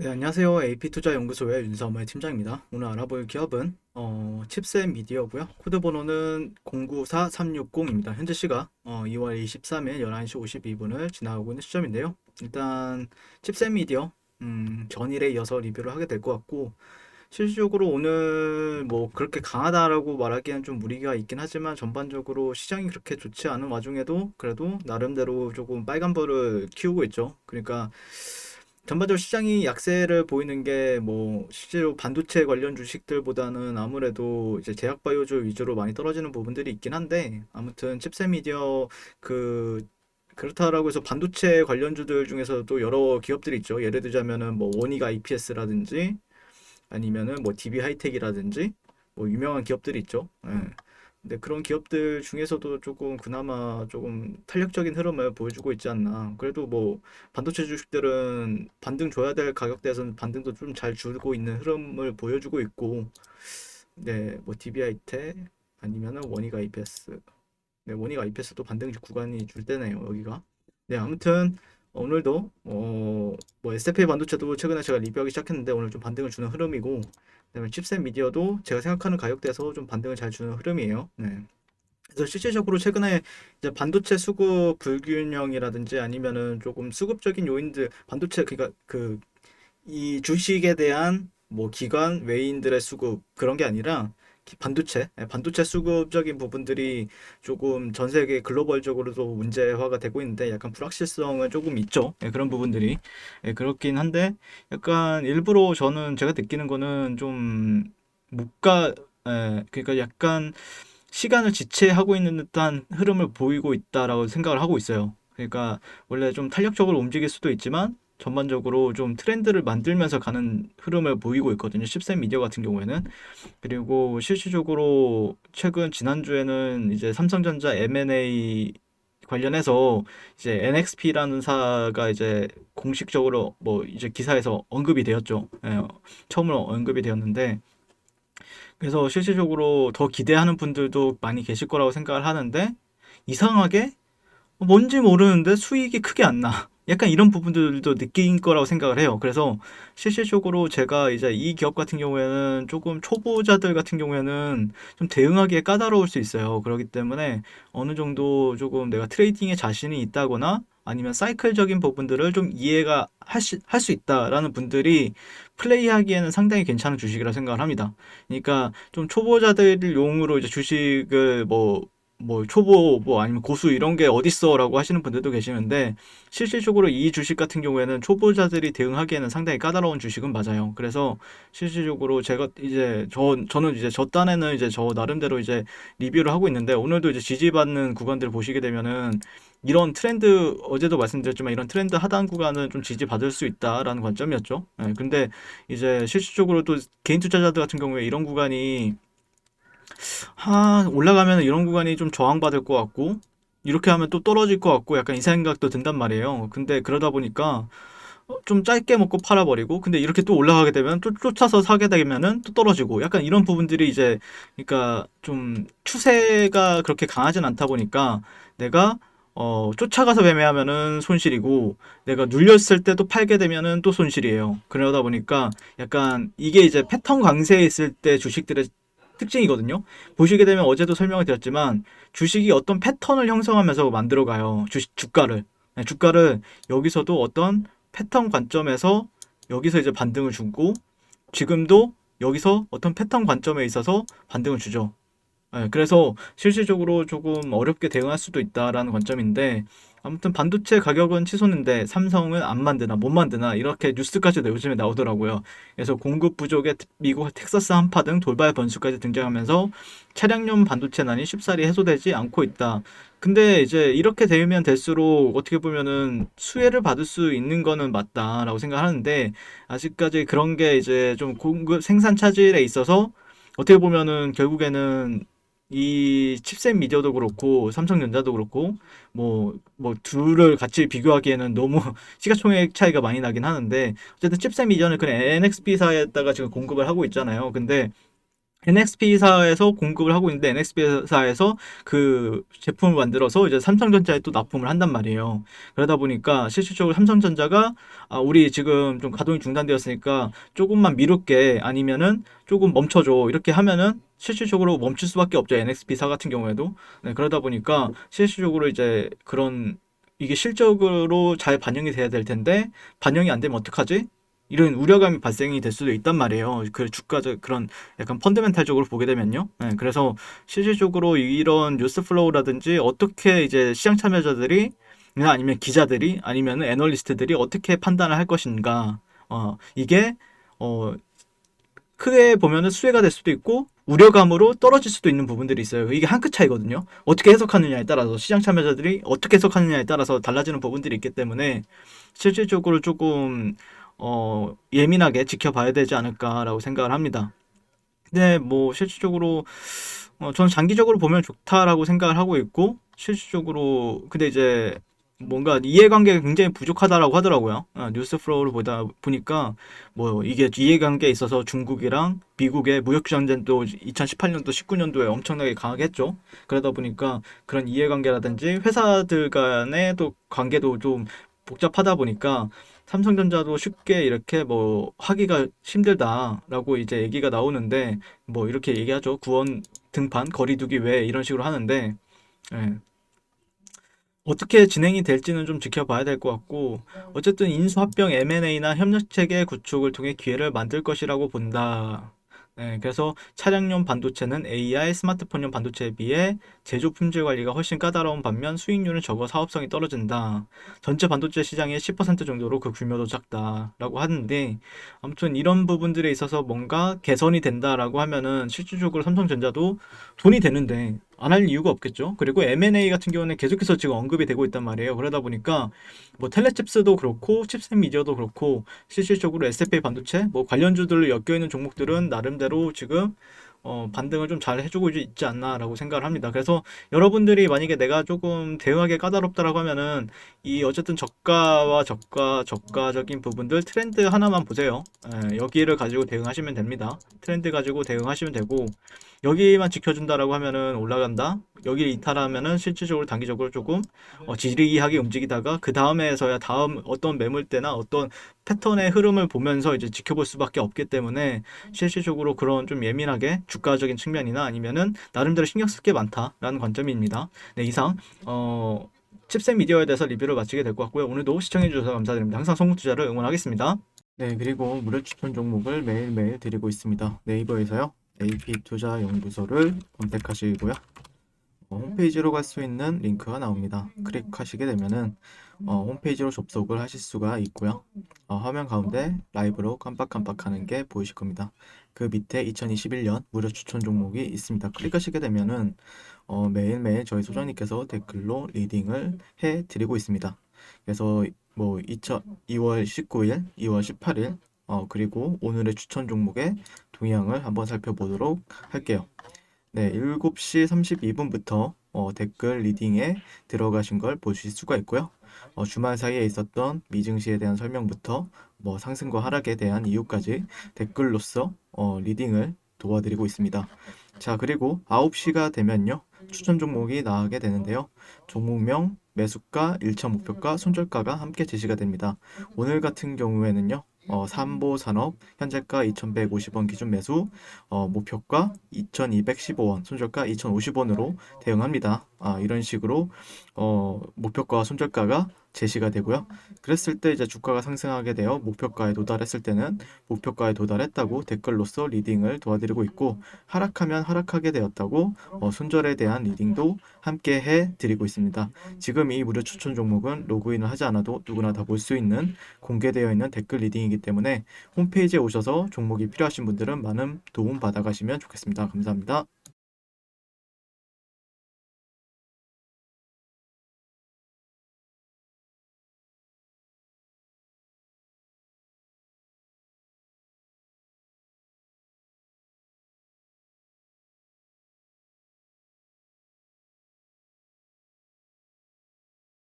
네, 안녕하세요. AP투자연구소의 윤서의 팀장입니다. 오늘 알아볼 기업은 칩셋 미디어고요. 코드 번호는 094360입니다. 현재 시각 2월 23일 11시 52분을 지나가고 있는 시점인데요. 일단 칩셋 미디어 전일에 이어서 리뷰를 하게 될 것 같고, 실질적으로 오늘 뭐 그렇게 강하다라고 말하기엔 좀 무리가 있긴 하지만, 전반적으로 시장이 그렇게 좋지 않은 와중에도 그래도 나름대로 조금 빨간불을 키우고 있죠. 그러니까 전반적으로 시장이 약세를 보이는 게 뭐 실제로 반도체 관련 주식들보다는 아무래도 이제 제약 바이오주 위주로 많이 떨어지는 부분들이 있긴 한데, 아무튼 칩셋 미디어 그 그렇다라고 해서 반도체 관련주들 중에서도 여러 기업들이 있죠. 예를 들자면은 뭐 원익 IPS라든지 아니면은 뭐 DB 하이텍이라든지 뭐 유명한 기업들이 있죠. 예. 근데 그런 기업들 중에서도 조금 그나마 조금 탄력적인 흐름을 보여주고 있지 않나. 그래도 뭐 반도체 주식들은 반등 줘야 될 가격대에서는 반등도 좀 잘 주고 있는 흐름을 보여주고 있고, 네, 뭐 DB 하이텍 아니면은 원익 IPS, 네, 원익 IPS도 반등 구간이 줄 때네요, 여기가. 네, 아무튼 오늘도 뭐 SFA 반도체도 최근에 제가 리뷰하기 시작했는데 오늘 좀 반등을 주는 흐름이고, 그다음에 칩셋 미디어도 제가 생각하는 가격대에서 좀 반등을 잘 주는 흐름이에요. 네. 그래서 실질적으로 최근에 이제 반도체 수급 불균형이라든지 아니면은 조금 수급적인 요인들, 반도체 그러니까 그 이 주식에 대한 뭐 기관 외인들의 수급 그런 게 아니라 반도체 수급적인 부분들이 조금 전 세계 글로벌적으로도 문제화가 되고 있는데, 약간 불확실성은 조금 있죠. 예, 그런 부분들이. 예, 그렇긴 한데 약간 일부러 저는 제가 느끼는 거는 좀 물가, 그러니까 약간 시간을 지체하고 있는 듯한 흐름을 보이고 있다라고 생각을 하고 있어요. 그러니까 원래 좀 탄력적으로 움직일 수도 있지만 전반적으로 좀 트렌드를 만들면서 가는 흐름을 보이고 있거든요. 10센 미디어 같은 경우에는. 그리고 실질적으로 최근 지난주에는 이제 삼성전자 M&A 관련해서 이제 NXP라는 사가 이제 공식적으로 뭐 이제 기사에서 언급이 되었죠. 예, 처음으로 언급이 되었는데, 그래서 실질적으로 더 기대하는 분들도 많이 계실 거라고 생각을 하는데, 이상하게 뭔지 모르는데 수익이 크게 안 나. 약간 이런 부분들도 느낀 거라고 생각을 해요. 그래서 실질적으로 제가 이제 이 기업 같은 경우에는 조금 초보자들 같은 경우에는 좀 대응하기에 까다로울 수 있어요. 그렇기 때문에 어느 정도 조금 내가 트레이딩에 자신이 있다거나 아니면 사이클적인 부분들을 좀 이해가 할 수 있다라는 분들이 플레이하기에는 상당히 괜찮은 주식이라 생각을 합니다. 그러니까 좀 초보자들 용으로 이제 주식을 뭐 초보 뭐 아니면 고수 이런 게 어딨어라고 하시는 분들도 계시는데, 실질적으로 이 주식 같은 경우에는 초보자들이 대응하기에는 상당히 까다로운 주식은 맞아요. 그래서 실질적으로 제가 이제 저는 이제 저 딴에는 이제 저 나름대로 이제 리뷰를 하고 있는데, 오늘도 이제 지지받는 구간들을 보시게 되면은 이런 트렌드, 어제도 말씀드렸지만 이런 트렌드 하단 구간은 좀 지지받을 수 있다라는 관점이었죠. 예, 근데 이제 실질적으로 또 개인 투자자들 같은 경우에 이런 구간이 올라가면 이런 구간이 좀 저항받을 것 같고, 이렇게 하면 또 떨어질 것 같고, 약간 이 생각도 든단 말이에요. 근데 그러다 보니까 좀 짧게 먹고 팔아버리고, 근데 이렇게 또 올라가게 되면 또 쫓아서 사게 되면은 또 떨어지고, 약간 이런 부분들이 이제, 그러니까 좀 추세가 그렇게 강하진 않다 보니까 내가 쫓아가서 매매하면은 손실이고, 내가 눌렸을 때 또 팔게 되면은 또 손실이에요. 그러다 보니까 약간 이게 이제 패턴 강세에 있을 때 주식들의 특징이거든요. 보시게 되면 어제도 설명을 드렸지만 주식이 어떤 패턴을 형성하면서 만들어가요. 주가를. 네, 주가를 여기서도 어떤 패턴 관점에서 여기서 이제 반등을 주고, 지금도 여기서 어떤 패턴 관점에 있어서 반등을 주죠. 예, 그래서 실질적으로 조금 어렵게 대응할 수도 있다라는 관점인데, 아무튼 반도체 가격은 치솟는데 삼성은 안 만드나 못 만드나 이렇게 뉴스까지도 요즘에 나오더라고요. 그래서 공급 부족에 미국 텍사스 한파 등 돌발 변수까지 등장하면서 차량용 반도체난이 쉽사리 해소되지 않고 있다. 근데 이제 이렇게 되면 될수록 어떻게 보면은 수혜를 받을 수 있는 거는 맞다라고 생각하는데, 아직까지 그런 게 이제 좀 공급 생산 차질에 있어서 어떻게 보면은 결국에는 이 칩셋 미디어도 그렇고 삼성전자도 그렇고 뭐 둘을 같이 비교하기에는 너무 시가총액 차이가 많이 나긴 하는데, 어쨌든 칩셋 미디어는 그냥 NXP사에다가 지금 공급을 하고 있잖아요. 근데 NXP사에서 공급을 하고 있는데 NXP사에서 그 제품을 만들어서 이제 삼성전자에 또 납품을 한단 말이에요. 그러다 보니까 실질적으로 삼성전자가 우리 지금 좀 가동이 중단되었으니까 조금만 미룰게 아니면은 조금 멈춰줘 이렇게 하면은 실질적으로 멈출 수밖에 없죠. NXP사 같은 경우에도. 네, 그러다 보니까 실질적으로 이제 그런 이게 실적으로 잘 반영이 돼야 될 텐데 반영이 안 되면 어떡하지? 이런 우려감이 발생이 될 수도 있단 말이에요. 그 주가적 그런 약간 펀더멘탈적으로 보게 되면요. 네, 그래서 실질적으로 이런 뉴스 플로우라든지 어떻게 이제 시장 참여자들이 아니면 기자들이 아니면 애널리스트들이 어떻게 판단을 할 것인가. 이게 어, 크게 보면은 수혜가 될 수도 있고 우려감으로 떨어질 수도 있는 부분들이 있어요. 이게 한 끗 차이거든요. 어떻게 해석하느냐에 따라서 시장 참여자들이 어떻게 해석하느냐에 따라서 달라지는 부분들이 있기 때문에 실질적으로 조금 예민하게 지켜봐야 되지 않을까라고 생각을 합니다. 근데 뭐 실질적으로 저는 장기적으로 보면 좋다라고 생각을 하고 있고 실질적으로 근데 이제 뭔가 이해관계가 굉장히 부족하다라고 하더라고요. 뉴스 플로우를 보다 보니까 뭐 이게 이해관계에 있어서 중국이랑 미국의 무역 전쟁도 2018년도 19년도에 엄청나게 강하게 했죠. 그러다 보니까 그런 이해관계라든지 회사들 간의 또 관계도 좀 복잡하다 보니까 삼성전자도 쉽게 이렇게 뭐 하기가 힘들다라고 이제 얘기가 나오는데 뭐 이렇게 얘기하죠. 구원 등판 거리두기 외 이런 식으로 하는데 예. 어떻게 진행이 될지는 좀 지켜봐야 될 것 같고 어쨌든 인수합병 M&A나 협력체계 구축을 통해 기회를 만들 것이라고 본다. 네, 그래서 차량용 반도체는 AI, 스마트폰용 반도체에 비해 제조 품질 관리가 훨씬 까다로운 반면 수익률은 적어 사업성이 떨어진다. 전체 반도체 시장의 10% 정도로 그 규모도 작다라고 하는데 아무튼 이런 부분들에 있어서 뭔가 개선이 된다라고 하면은 실질적으로 삼성전자도 돈이 되는데 안 할 이유가 없겠죠. 그리고 M&A 같은 경우는 계속해서 지금 언급이 되고 있단 말이에요. 그러다 보니까 뭐 텔레칩스도 그렇고 칩셋 미디어도 그렇고 실질적으로 SFA 반도체 뭐 관련주들로 엮여 있는 종목들은 나름대로 지금 반등을 좀 잘 해주고 있지 않나라고 생각을 합니다. 그래서 여러분들이 만약에 내가 조금 대응하기 까다롭다라고 하면은 이 어쨌든 저가적인 부분들 트렌드 하나만 보세요. 여기를 가지고 대응하시면 됩니다. 트렌드 가지고 대응하시면 되고 여기만 지켜준다라고 하면은 올라간다. 여기를 이탈하면은 실질적으로 단기적으로 조금 지리하게 움직이다가 그 다음에서야 다음 어떤 매물대나 어떤 패턴의 흐름을 보면서 이제 지켜볼 수밖에 없기 때문에 실질적으로 그런 좀 예민하게 주가적인 측면이나 아니면은 나름대로 신경 쓸 게 많다라는 관점입니다. 네, 이상 칩셋 미디어에 대해서 리뷰를 마치게 될 것 같고요. 오늘도 시청해주셔서 감사드립니다. 항상 성공 투자를 응원하겠습니다. 네, 그리고 무료 추천 종목을 매일매일 드리고 있습니다. 네이버에서요. AP투자연구소를 검색하시고요. 홈페이지로 갈 수 있는 링크가 나옵니다. 클릭하시게 되면은 홈페이지로 접속을 하실 수가 있고요. 화면 가운데 라이브로 깜빡깜빡하는 게 보이실 겁니다. 그 밑에 2021년 무료 추천 종목이 있습니다. 클릭하시게 되면은 매일매일 저희 소장님께서 댓글로 리딩을 해 드리고 있습니다. 그래서 뭐 2월 19일, 2월 18일 그리고 오늘의 추천 종목의 동향을 한번 살펴보도록 할게요. 네, 7시 32분부터 댓글 리딩에 들어가신 걸 보실 수가 있고요. 주말 사이에 있었던 미증시에 대한 설명부터 뭐 상승과 하락에 대한 이유까지 댓글로서 리딩을 도와드리고 있습니다. 자, 그리고 9시가 되면요. 추천 종목이 나가게 되는데요. 종목명, 매수가, 1차 목표가, 손절가가 함께 제시가 됩니다. 오늘 같은 경우에는요. 삼보산업 현재가 2,150원 기준 매수, 목표가 2,215원, 손절가 2,050원으로 대응합니다. 이런 식으로 목표가와 손절가가 제시가 되고요. 그랬을 때 이제 주가가 상승하게 되어 목표가에 도달했을 때는 목표가에 도달했다고 댓글로서 리딩을 도와드리고 있고 하락하면 하락하게 되었다고 손절에 대한 리딩도 함께 해드리고 있습니다. 지금 이 무료 추천 종목은 로그인을 하지 않아도 누구나 다 볼 수 있는 공개되어 있는 댓글 리딩이기 때문에 홈페이지에 오셔서 종목이 필요하신 분들은 많은 도움 받아가시면 좋겠습니다. 감사합니다.